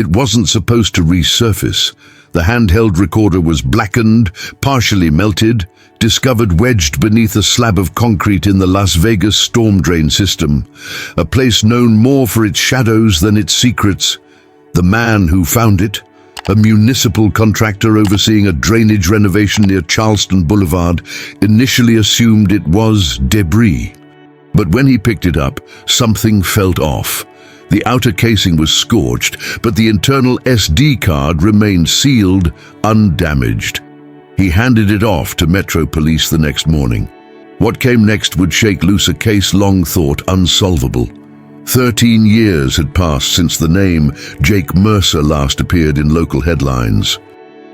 It wasn't supposed to resurface. The handheld recorder was blackened, partially melted, discovered wedged beneath a slab of concrete in the Las Vegas storm drain system, a place known more for its shadows than its secrets. The man who found it, a municipal contractor overseeing a drainage renovation near Charleston Boulevard, initially assumed it was debris. But when he picked it up, something felt off. The outer casing was scorched, but the internal SD card remained sealed, undamaged. He handed it off to Metro Police the next morning. What came next would shake loose a case long thought unsolvable. 13 years had passed since the name Jake Mercer last appeared in local headlines.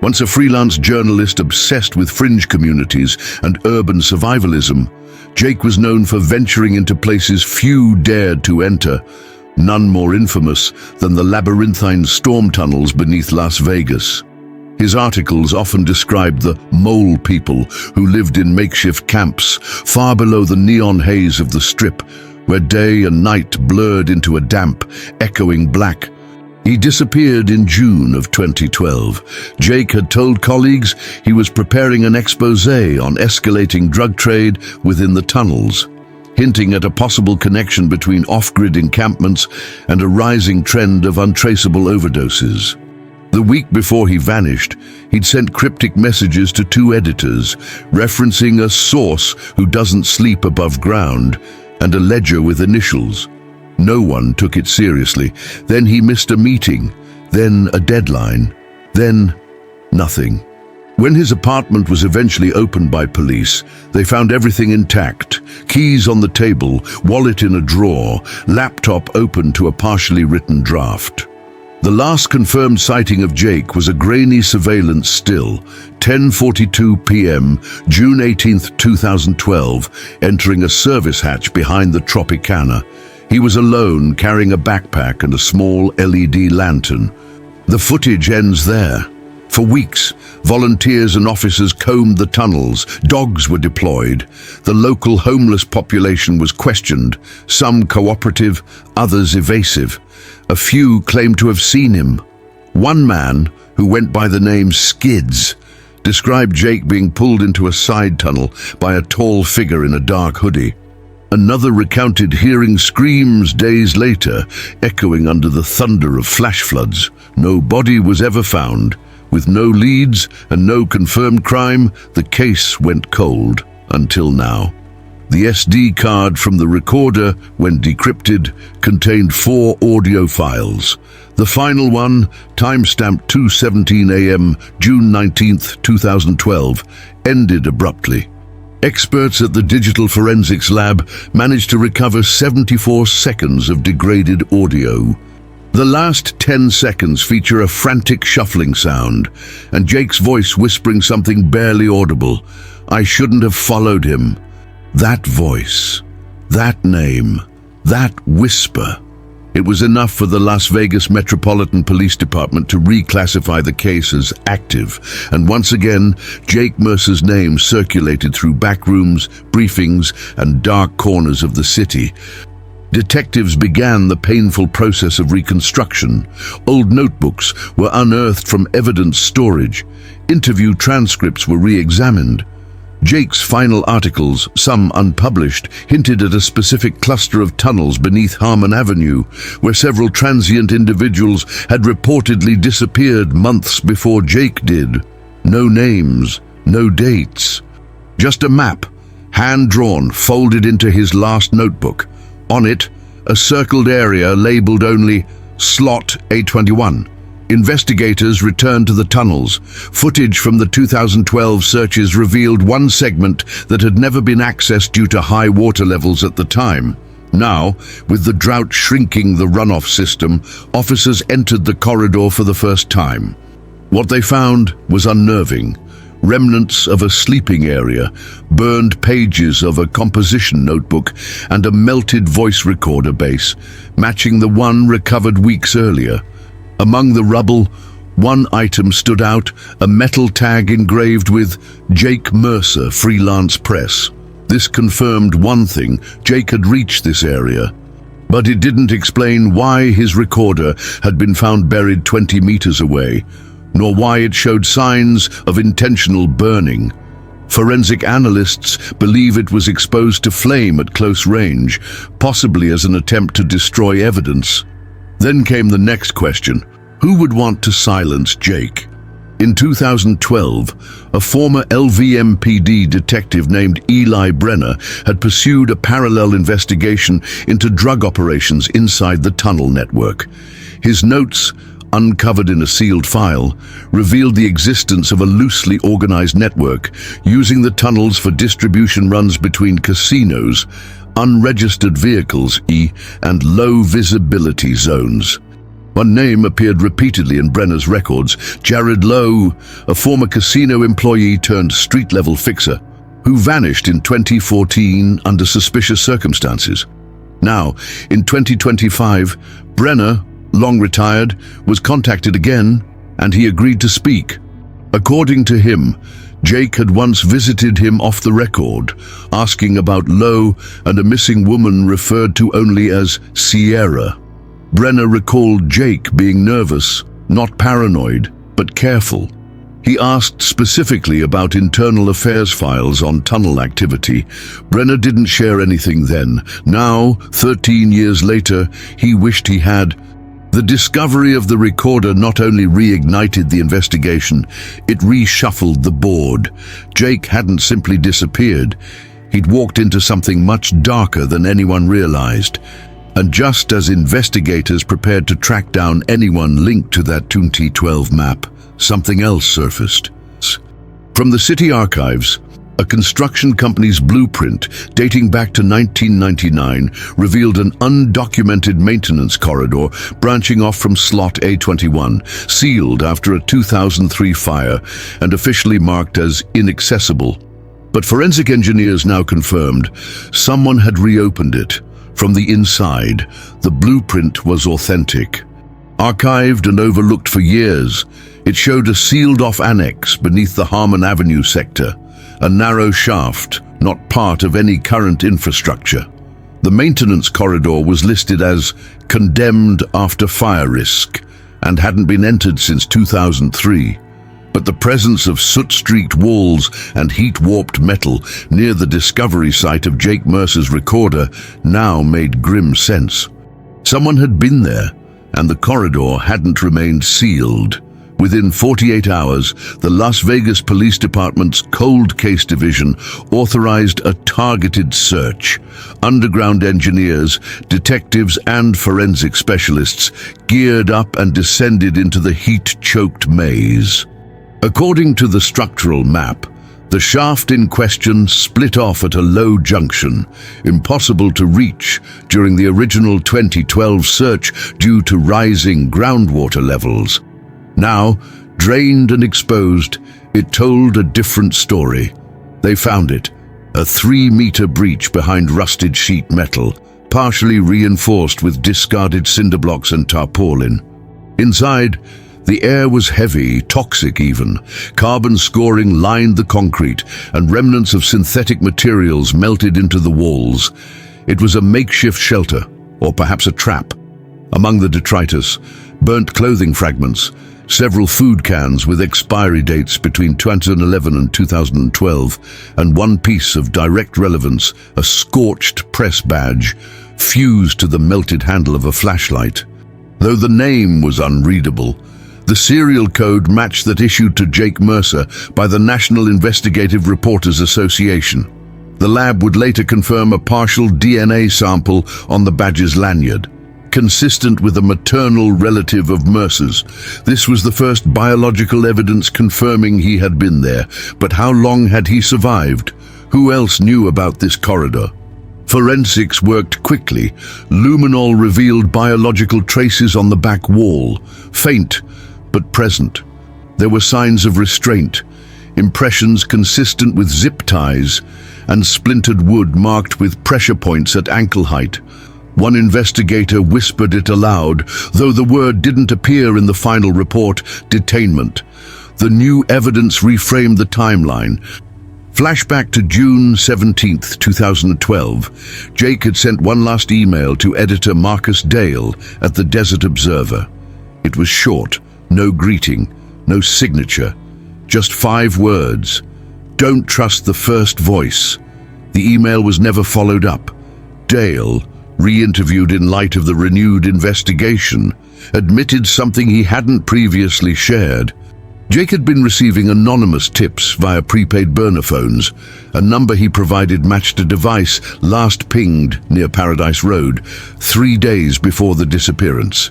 Once a freelance journalist obsessed with fringe communities and urban survivalism, Jake was known for venturing into places few dared to enter, none more infamous than the labyrinthine storm tunnels beneath Las Vegas. His articles often described the mole people who lived in makeshift camps far below the neon haze of the Strip, where day and night blurred into a damp, echoing black. He disappeared in June of 2012. Jake had told colleagues he was preparing an exposé on escalating drug trade within the tunnels, hinting at a possible connection between off-grid encampments and a rising trend of untraceable overdoses. The week before he vanished, he'd sent cryptic messages to 2 editors, referencing a source who doesn't sleep above ground, and a ledger with initials. No one took it seriously. Then he missed a meeting, then a deadline, then nothing. When his apartment was eventually opened by police, they found everything intact: keys on the table, wallet in a drawer, laptop open to a partially written draft. The last confirmed sighting of Jake was a grainy surveillance still, 10:42 p.m., June 18, 2012, entering a service hatch behind the Tropicana. He was alone, carrying a backpack and a small LED lantern. The footage ends there. For weeks, volunteers and officers combed the tunnels, dogs were deployed. The local homeless population was questioned, some cooperative, others evasive. A few claimed to have seen him. One man, who went by the name Skids, described Jake being pulled into a side tunnel by a tall figure in a dark hoodie. Another recounted hearing screams days later, echoing under the thunder of flash floods. No body was ever found. With no leads and no confirmed crime, the case went cold until now. The SD card from the recorder, when decrypted, contained 4 audio files. The final one, timestamped 2:17 a.m., June 19, 2012, ended abruptly. Experts at the Digital Forensics Lab managed to recover 74 seconds of degraded audio. The last 10 seconds feature a frantic shuffling sound, and Jake's voice whispering something barely audible. "I shouldn't have followed him." That voice, that name, that whisper. It was enough for the Las Vegas Metropolitan Police Department to reclassify the case as active, and once again, Jake Mercer's name circulated through backrooms, briefings, and dark corners of the city. Detectives began the painful process of reconstruction. Old notebooks were unearthed from evidence storage. Interview transcripts were re-examined. Jake's final articles, some unpublished, hinted at a specific cluster of tunnels beneath Harmon Avenue, where several transient individuals had reportedly disappeared months before Jake did. No names, no dates. Just a map, hand-drawn, folded into his last notebook. On it, a circled area labeled only Slot A21. Investigators returned to the tunnels. Footage from the 2012 searches revealed one segment that had never been accessed due to high water levels at the time. Now, with the drought shrinking the runoff system, officers entered the corridor for the first time. What they found was unnerving. Remnants of a sleeping area, burned pages of a composition notebook, and a melted voice recorder base, matching the one recovered weeks earlier. Among the rubble, one item stood out, a metal tag engraved with Jake Mercer, Freelance Press. This confirmed one thing: Jake had reached this area. But it didn't explain why his recorder had been found buried 20 meters away, nor why it showed signs of intentional burning. Forensic analysts believe it was exposed to flame at close range, possibly as an attempt to destroy evidence. Then came the next question: who would want to silence Jake? In 2012, a former LVMPD detective named Eli Brenner had pursued a parallel investigation into drug operations inside the tunnel network. His notes, uncovered in a sealed file, revealed the existence of a loosely organized network using the tunnels for distribution runs between casinos, unregistered vehicles, and low-visibility zones. One name appeared repeatedly in Brenner's records: Jared Lowe, a former casino employee turned street-level fixer, who vanished in 2014 under suspicious circumstances. Now, in 2025, Brenner, long retired, was contacted again, and he agreed to speak. According to him, Jake had once visited him off the record, asking about Lowe and a missing woman referred to only as Sierra. Brenner recalled Jake being nervous, not paranoid, but careful. He asked specifically about internal affairs files on tunnel activity. Brenner didn't share anything then. Now, 13 years later, he wished he had. The discovery of the recorder not only reignited the investigation, it reshuffled the board. Jake hadn't simply disappeared. He'd walked into something much darker than anyone realized. And just as investigators prepared to track down anyone linked to that 2012 map, something else surfaced. From the city archives, a construction company's blueprint dating back to 1999 revealed an undocumented maintenance corridor branching off from slot A21, sealed after a 2003 fire and officially marked as inaccessible. But forensic engineers now confirmed someone had reopened it. From the inside, the blueprint was authentic. Archived and overlooked for years, it showed a sealed-off annex beneath the Harmon Avenue sector, a narrow shaft, not part of any current infrastructure. The maintenance corridor was listed as condemned after fire risk and hadn't been entered since 2003. But the presence of soot-streaked walls and heat-warped metal near the discovery site of Jake Mercer's recorder now made grim sense. Someone had been there, and the corridor hadn't remained sealed. Within 48 hours, the Las Vegas Police Department's Cold Case Division authorized a targeted search. Underground engineers, detectives, and forensic specialists geared up and descended into the heat-choked maze. According to the structural map, the shaft in question split off at a low junction, impossible to reach during the original 2012 search due to rising groundwater levels. Now, drained and exposed, it told a different story. They found it, a 3-meter breach behind rusted sheet metal, partially reinforced with discarded cinder blocks and tarpaulin. Inside, the air was heavy, toxic even. Carbon scoring lined the concrete, and remnants of synthetic materials melted into the walls. It was a makeshift shelter, or perhaps a trap. Among the detritus, burnt clothing fragments, several food cans with expiry dates between 2011 and 2012, and one piece of direct relevance, a scorched press badge, fused to the melted handle of a flashlight. Though the name was unreadable, the serial code matched that issued to Jake Mercer by the National Investigative Reporters Association. The lab would later confirm a partial DNA sample on the badge's lanyard, consistent with a maternal relative of Mercer's. This was the first biological evidence confirming he had been there. But how long had he survived? Who else knew about this corridor? Forensics worked quickly. Luminol revealed biological traces on the back wall, faint but present. There were signs of restraint, impressions consistent with zip ties, and splintered wood marked with pressure points at ankle height. One investigator whispered it aloud, though the word didn't appear in the final report: detainment. The new evidence reframed the timeline. Flashback to June 17th, 2012. Jake had sent one last email to editor Marcus Dale at the Desert Observer. It was short, no greeting, no signature, just 5 words. Don't trust the first voice. The email was never followed up. Dale, re-interviewed in light of the renewed investigation, admitted something he hadn't previously shared. Jake had been receiving anonymous tips via prepaid burner phones. A number he provided matched a device last pinged near Paradise Road 3 days before the disappearance.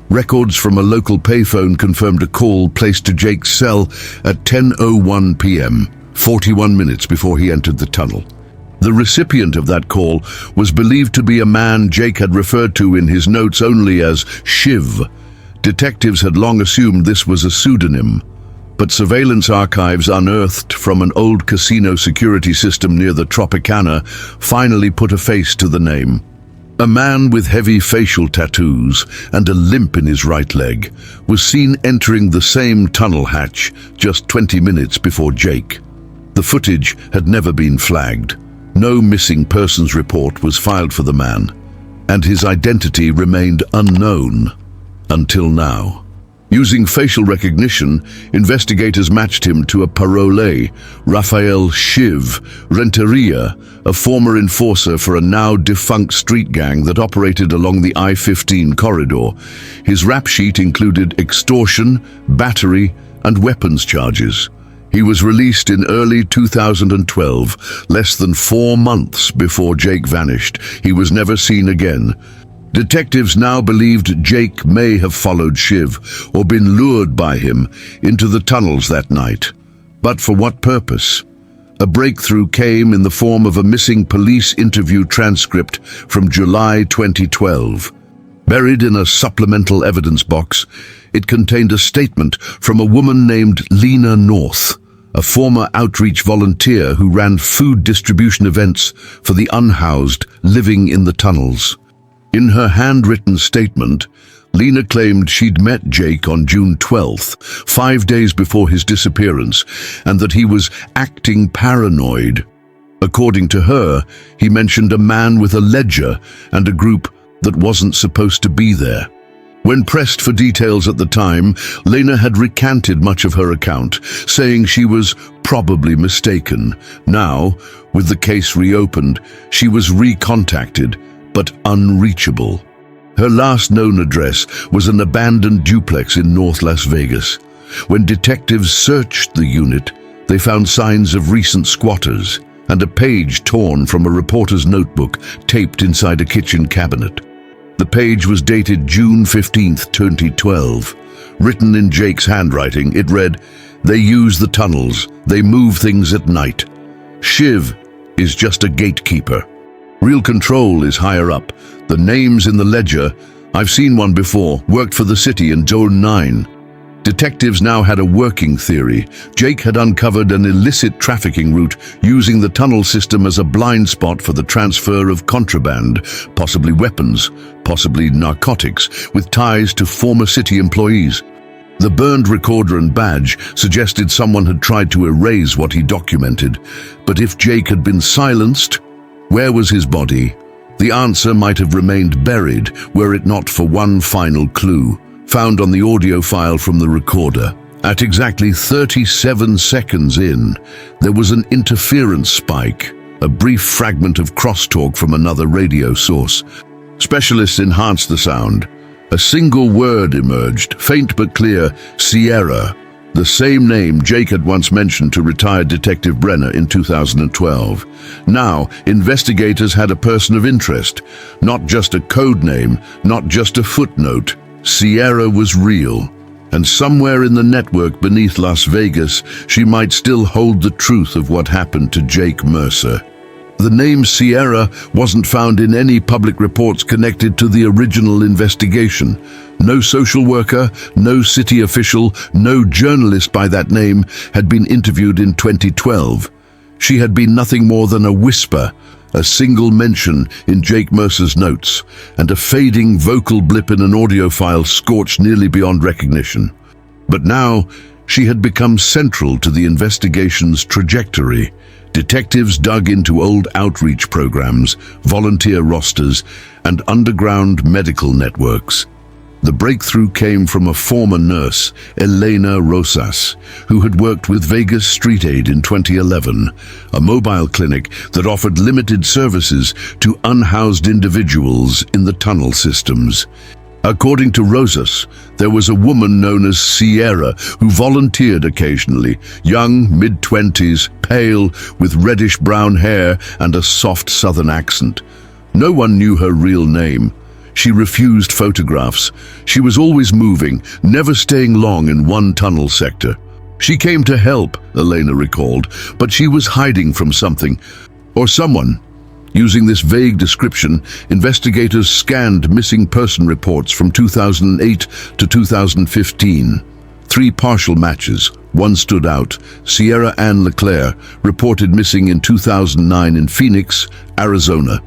Records from a local payphone confirmed a call placed to Jake's cell at 10:01 p.m., 41 minutes before he entered the tunnel. The recipient of that call was believed to be a man Jake had referred to in his notes only as Shiv. Detectives had long assumed this was a pseudonym, but surveillance archives unearthed from an old casino security system near the Tropicana finally put a face to the name. A man with heavy facial tattoos and a limp in his right leg was seen entering the same tunnel hatch just 20 minutes before Jake. The footage had never been flagged. No missing persons report was filed for the man, and his identity remained unknown until now. Using facial recognition, investigators matched him to a parole, Rafael Shiv Renteria, a former enforcer for a now-defunct street gang that operated along the I-15 corridor. His rap sheet included extortion, battery, and weapons charges. He was released in early 2012, less than 4 months before Jake vanished. He was never seen again. Detectives now believed Jake may have followed Shiv or been lured by him into the tunnels that night. But for what purpose? A breakthrough came in the form of a missing police interview transcript from July 2012. Buried in a supplemental evidence box, it contained a statement from a woman named Lena North, a former outreach volunteer who ran food distribution events for the unhoused living in the tunnels. In her handwritten statement, Lena claimed she'd met Jake on June 12th, 5 days before his disappearance, and that he was acting paranoid. According to her, he mentioned a man with a ledger and a group that wasn't supposed to be there. When pressed for details at the time, Lena had recanted much of her account, saying she was probably mistaken. Now, with the case reopened, she was recontacted, but unreachable. Her last known address was an abandoned duplex in North Las Vegas. When detectives searched the unit, they found signs of recent squatters and a page torn from a reporter's notebook taped inside a kitchen cabinet. The page was dated June 15th, 2012. Written in Jake's handwriting, it read, "They use the tunnels. They move things at night. Shiv is just a gatekeeper. Real control is higher up. The names in the ledger, I've seen one before, worked for the city in Zone 9. Detectives now had a working theory. Jake had uncovered an illicit trafficking route using the tunnel system as a blind spot for the transfer of contraband, possibly weapons, possibly narcotics, with ties to former city employees. The burned recorder and badge suggested someone had tried to erase what he documented. But if Jake had been silenced, where was his body? The answer might have remained buried were it not for one final clue, found on the audio file from the recorder. At exactly 37 seconds in, there was an interference spike, a brief fragment of crosstalk from another radio source. Specialists enhanced the sound. A single word emerged, faint but clear, Sierra, the same name Jake had once mentioned to retired Detective Brenner in 2012. Now, investigators had a person of interest, not just a code name, not just a footnote. Sierra was real, and somewhere in the network beneath Las Vegas, she might still hold the truth of what happened to Jake Mercer. The name Sierra wasn't found in any public reports connected to the original investigation. No social worker, no city official, no journalist by that name had been interviewed in 2012. She had been nothing more than a whisper, a single mention in Jake Mercer's notes, and a fading vocal blip in an audio file scorched nearly beyond recognition. But now, she had become central to the investigation's trajectory, Detectives dug into old outreach programs, volunteer rosters, and underground medical networks. The breakthrough came from a former nurse, Elena Rosas, who had worked with Vegas Street Aid in 2011, a mobile clinic that offered limited services to unhoused individuals in the tunnel systems. According to Rosas, there was a woman known as Sierra who volunteered occasionally, young, mid-20s, pale, with reddish-brown hair and a soft southern accent. No one knew her real name. She refused photographs. She was always moving, never staying long in one tunnel sector. She came to help, Elena recalled, but she was hiding from something, or someone. Using this vague description, investigators scanned missing person reports from 2008 to 2015. 3 partial matches. One stood out. Sierra Ann LeClaire, reported missing in 2009 in Phoenix, Arizona.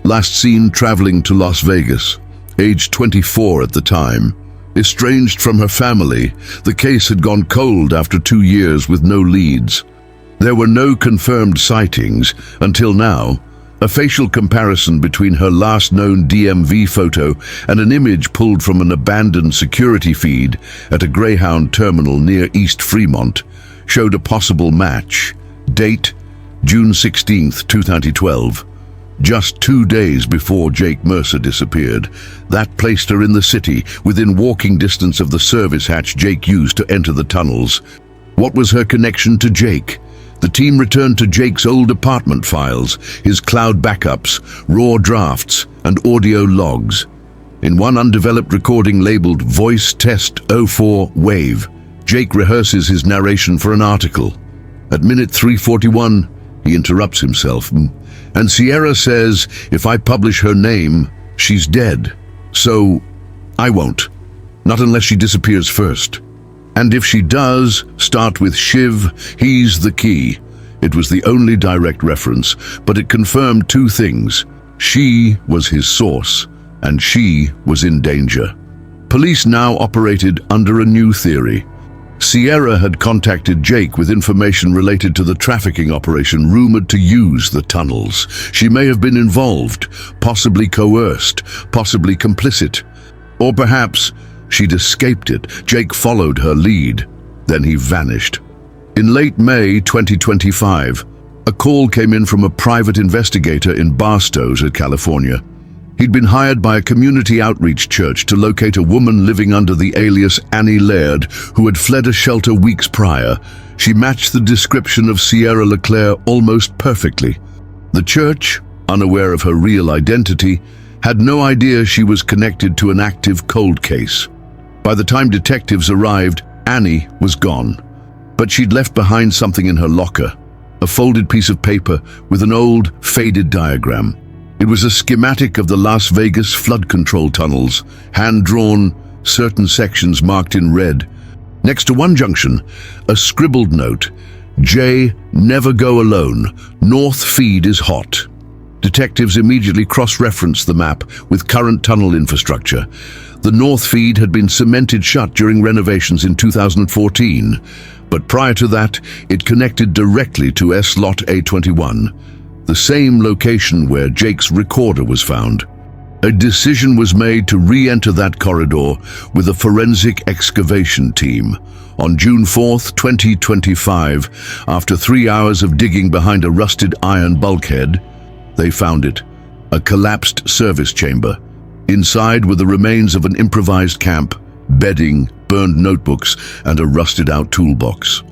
Last seen traveling to Las Vegas, aged 24 at the time. Estranged from her family, the case had gone cold after 2 years with no leads. There were no confirmed sightings until now. A facial comparison between her last known DMV photo and an image pulled from an abandoned security feed at a Greyhound terminal near East Fremont showed a possible match. Date, June 16, 2012. Just 2 days before Jake Mercer disappeared. That placed her in the city, within walking distance of the service hatch Jake used to enter the tunnels. What was her connection to Jake? The team returned to Jake's old apartment files, his cloud backups, raw drafts, and audio logs. In one undeveloped recording labeled Voice Test 04 Wave, Jake rehearses his narration for an article. At minute 3:41, he interrupts himself, and Sierra says, "If I publish her name, she's dead. So, I won't. Not unless she disappears first. And if she does, start with Shiv, he's the key." It was the only direct reference, but it confirmed 2 things. She was his source, and she was in danger. Police now operated under a new theory. Sierra had contacted Jake with information related to the trafficking operation rumored to use the tunnels. She may have been involved, possibly coerced, possibly complicit. Or perhaps she'd escaped it. Jake followed her lead. Then he vanished. In late May 2025, a call came in from a private investigator in Barstow, California. He'd been hired by a community outreach church to locate a woman living under the alias Annie Laird, who had fled a shelter weeks prior. She matched the description of Sierra LeClaire almost perfectly. The church, unaware of her real identity, had no idea she was connected to an active cold case. By the time detectives arrived, Annie was gone. But she'd left behind something in her locker, a folded piece of paper with an old, faded diagram. It was a schematic of the Las Vegas flood control tunnels, hand-drawn, certain sections marked in red. Next to one junction, a scribbled note, "J, never go alone. North feed is hot." Detectives immediately cross-referenced the map with current tunnel infrastructure. The North feed had been cemented shut during renovations in 2014, but prior to that, it connected directly to S-Lot A21, the same location where Jake's recorder was found. A decision was made to re-enter that corridor with a forensic excavation team. On June 4, 2025, after 3 hours of digging behind a rusted iron bulkhead, they found it, a collapsed service chamber. Inside were the remains of an improvised camp, bedding, burned notebooks, and a rusted-out toolbox.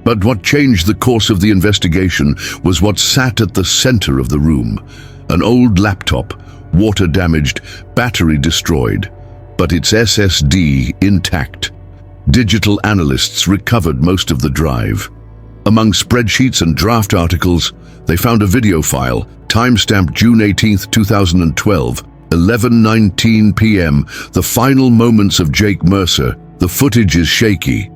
But what changed the course of the investigation was what sat at the center of the room. An old laptop, water-damaged, battery destroyed, but its SSD intact. Digital analysts recovered most of the drive. Among spreadsheets and draft articles, they found a video file, timestamped June 18, 2012, 11:19 p.m., the final moments of Jake Mercer. The footage is shaky.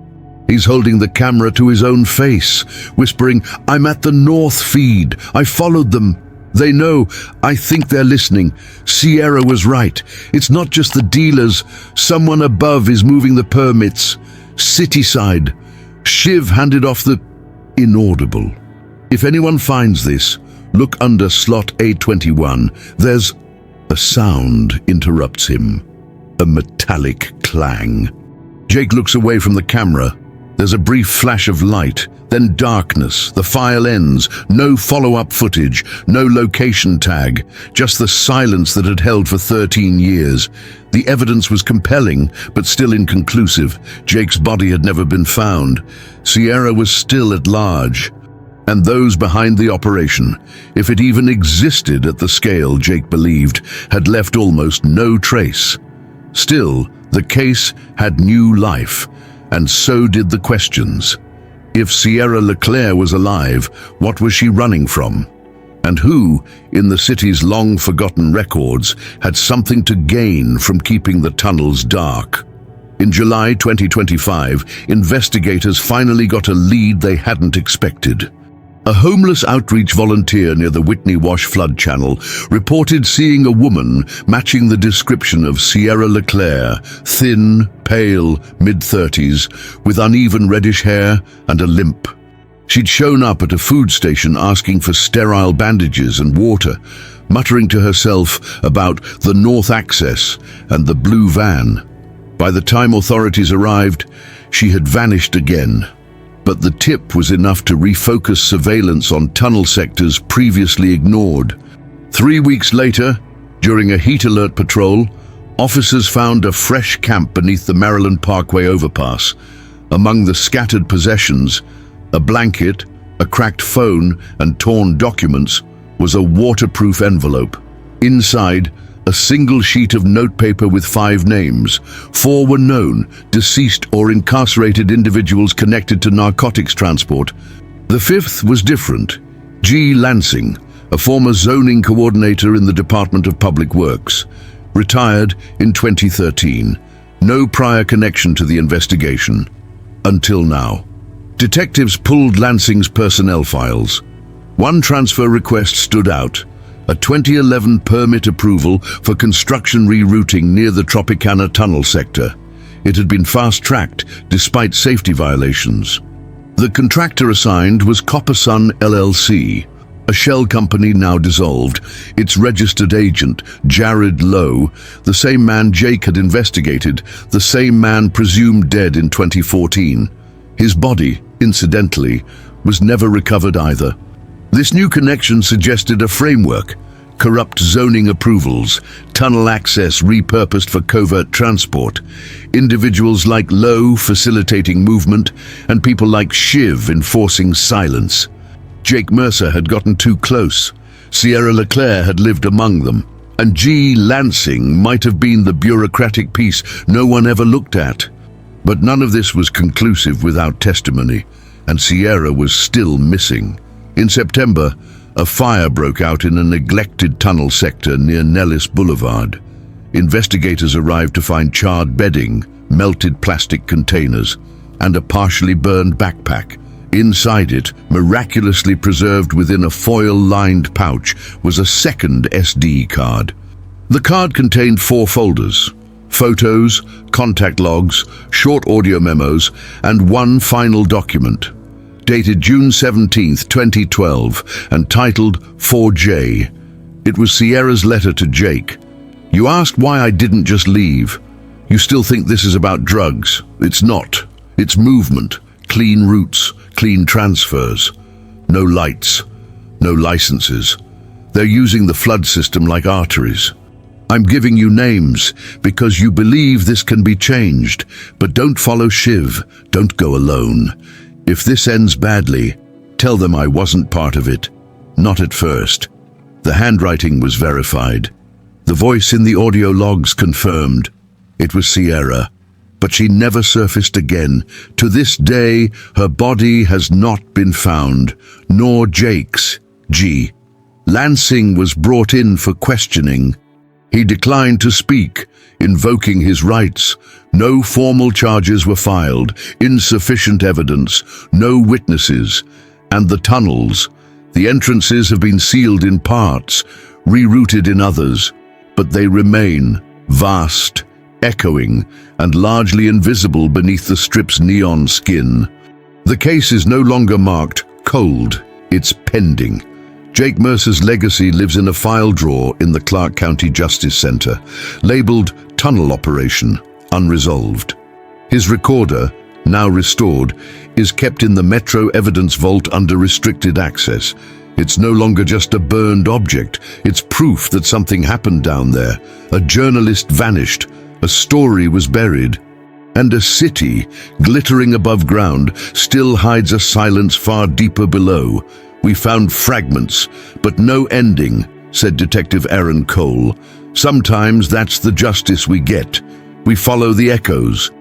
He's holding the camera to his own face, whispering, "I'm at the North feed. I followed them. They know. I think they're listening. Sierra was right. It's not just the dealers. Someone above is moving the permits. Cityside. Shiv handed off the..." Inaudible. If anyone finds this, look under slot A21. There's... A sound interrupts him. A metallic clang. Jake looks away from the camera. There's a brief flash of light, then darkness. The file ends. No follow-up footage, no location tag, just the silence that had held for 13 years. The evidence was compelling, but still inconclusive. Jake's body had never been found. Sierra was still at large. And those behind the operation, if it even existed at the scale Jake believed, had left almost no trace. Still, the case had new life, and so did the questions. If Sierra Leclerc was alive, what was she running from? And who, in the city's long-forgotten records, had something to gain from keeping the tunnels dark? In July 2025, investigators finally got a lead they hadn't expected. A homeless outreach volunteer near the Whitney Wash flood channel reported seeing a woman matching the description of Sierra Leclerc, thin, pale, mid-30s, with uneven reddish hair and a limp. She'd shown up at a food station asking for sterile bandages and water, muttering to herself about the North Access and the blue van. By the time authorities arrived, she had vanished again. But the tip was enough to refocus surveillance on tunnel sectors previously ignored. 3 weeks later, during a heat alert patrol, officers found a fresh camp beneath the Maryland Parkway overpass. Among the scattered possessions, a blanket, a cracked phone, and torn documents was a waterproof envelope. Inside, a single sheet of notepaper with 5 names. 4 were known, deceased or incarcerated individuals connected to narcotics transport. The 5th was different. G. Lansing, a former zoning coordinator in the Department of Public Works, retired in 2013. No prior connection to the investigation. Until now. Detectives pulled Lansing's personnel files. One transfer request stood out. A 2011 permit approval for construction rerouting near the Tropicana tunnel sector. It had been fast-tracked despite safety violations. The contractor assigned was Copper Sun LLC, a shell company now dissolved. Its registered agent, Jared Lowe, the same man Jake had investigated, the same man presumed dead in 2014. His body, incidentally, was never recovered either. This new connection suggested a framework: corrupt zoning approvals, tunnel access repurposed for covert transport, individuals like Lowe facilitating movement, and people like Shiv enforcing silence. Jake Mercer had gotten too close. Sierra Leclerc had lived among them, and G. Lansing might have been the bureaucratic piece no one ever looked at. But none of this was conclusive without testimony, and Sierra was still missing. In September, a fire broke out in a neglected tunnel sector near Nellis Boulevard. Investigators arrived to find charred bedding, melted plastic containers, and a partially burned backpack. Inside it, miraculously preserved within a foil-lined pouch, was a second SD card. The card contained 4 folders: photos, contact logs, short audio memos, and one final document. Dated June 17, 2012, and titled 4J. It was Sierra's letter to Jake. "You asked why I didn't just leave. You still think this is about drugs. It's not. It's movement, clean routes, clean transfers. No lights, no licenses. They're using the flood system like arteries. I'm giving you names because you believe this can be changed, but don't follow Shiv. Don't go alone. If this ends badly, tell them I wasn't part of it. Not at first." The handwriting was verified. The voice in the audio logs confirmed. It was Sierra, but she never surfaced again. To this day, her body has not been found, nor Jake's. G. Lansing was brought in for questioning. He declined to speak, invoking his rights. No formal charges were filed, insufficient evidence, no witnesses. And the tunnels, the entrances have been sealed in parts, rerouted in others, but they remain vast, echoing, and largely invisible beneath the strip's neon skin. The case is no longer marked cold. It's pending. Jake Mercer's legacy lives in a file drawer in the Clark County Justice Center, labeled Tunnel Operation, Unresolved. His recorder, now restored, is kept in the Metro Evidence Vault under restricted access. It's no longer just a burned object. It's proof that something happened down there. A journalist vanished. A story was buried. And a city, glittering above ground, still hides a silence far deeper below. We found fragments, but no ending, said Detective Aaron Cole. Sometimes that's the justice we get. We follow the echoes,